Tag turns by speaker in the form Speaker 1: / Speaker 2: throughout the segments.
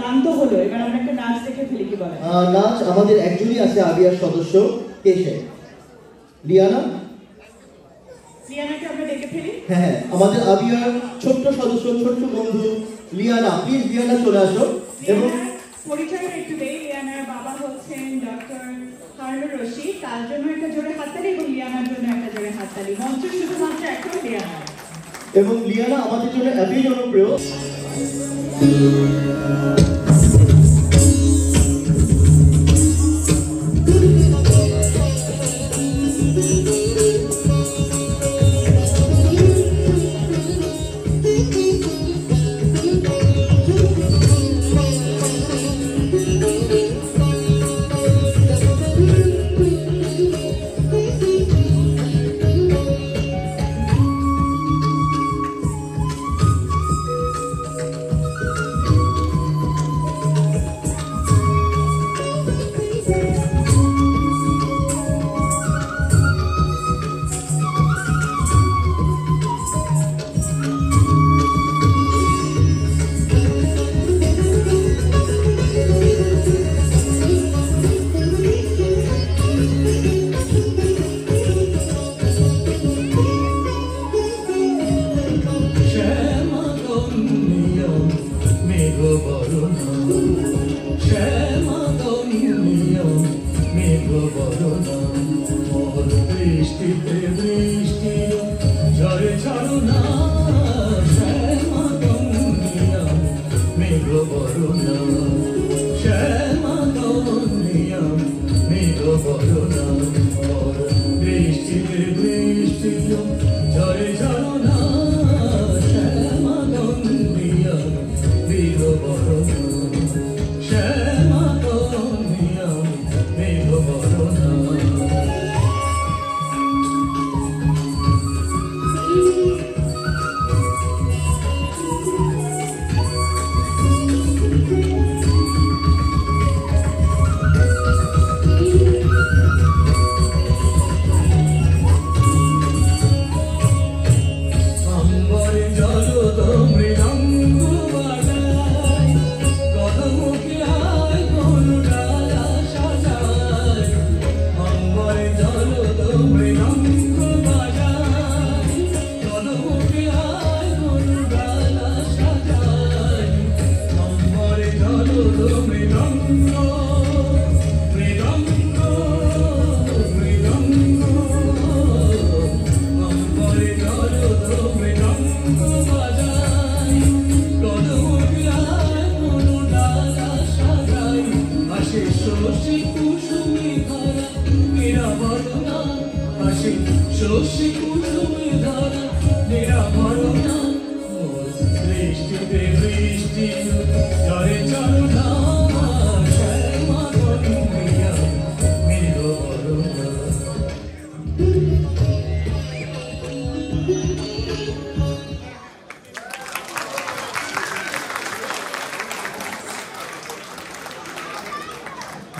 Speaker 1: গান তো হলো, এবার আমরা একটা নাচ দেখে ফেলি, কি বলেন?
Speaker 2: নাচ আমাদের একজনই আছে, আবিয়ার সদস্য কে সে? লিয়ানা।
Speaker 1: লিয়ানাকে আমরা দেখে ফেলি।
Speaker 2: হ্যাঁ, আমাদের আবিয়ার ছোট্ট সদস্য, ছোট্ট বন্ধু লিয়ানা। প্লিজ লিয়ানা চলে আসো। এবং
Speaker 1: পরিচয় একটু দেই, লিয়ানার বাবা হচ্ছেন ডক্টর হারুনুর রশিদ। তার জন্য একটা জোরে হাততালি এবং লিয়ানার জন্য একটা জোরে হাততালি। মঞ্চ শুধুমাত্র এখন লিয়ানা।
Speaker 2: এবং লিয়ানা আমাদের জন্য এতই জনপ্রিয়।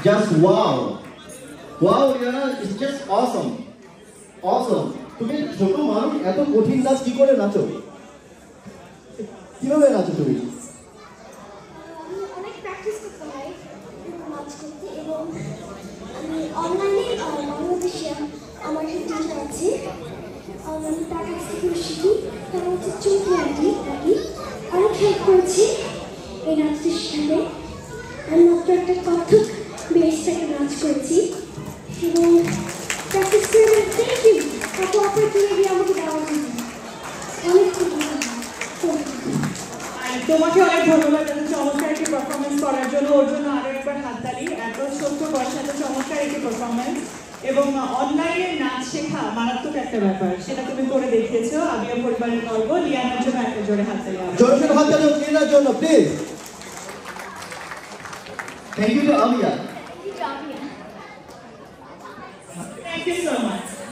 Speaker 2: Just wow, wow, Liana, it's just awesome, awesome. তুমি ছোট মানুষ এত কঠিন নাচ কি করে নাচো? কিভাবে নাচো তুমি?
Speaker 3: অনেক প্র্যাকটিস করতে হয় নাচ করতে, এবং আমি অনলাইনে বাংলাদেশে আমার একটা টিচার আছে, আমি তার কাছ থেকে শিখি। তার হচ্ছে চৌকি আন্টি, নাকি অনেক হেল্প করেছে এই নাচটির সাথে। আমি মাত্র একটা কত্থক বেস থেকে নাচ করেছি এবং প্র্যাকটিস করে। থ্যাংক ইউ এত অপরচুনিটি আমাকে দেওয়ার জন্য, অনেক
Speaker 1: তোমাকে অনেক ধন্যবাদ এত চমৎকার একটি পারফরমেন্স করার জন্য। ওর জন্য আরো একবার হাততালি। এত ছোট্ট বয়সে এত চমৎকার একটি পারফরমেন্স এবং অনলাইনে নাচ শেখা মারাত্মক একটা ব্যাপার, সেটা তুমি করে দেখিয়েছো। আবিয়া পরিবারের গর্ব। লিয়ানার জন্য একটা জোরে হাততালি।
Speaker 2: জোরে জোরে হাততালি লিয়ানার জন্য please. Thank you to Abia.
Speaker 3: Thank you, Abia.
Speaker 1: Thank you so much.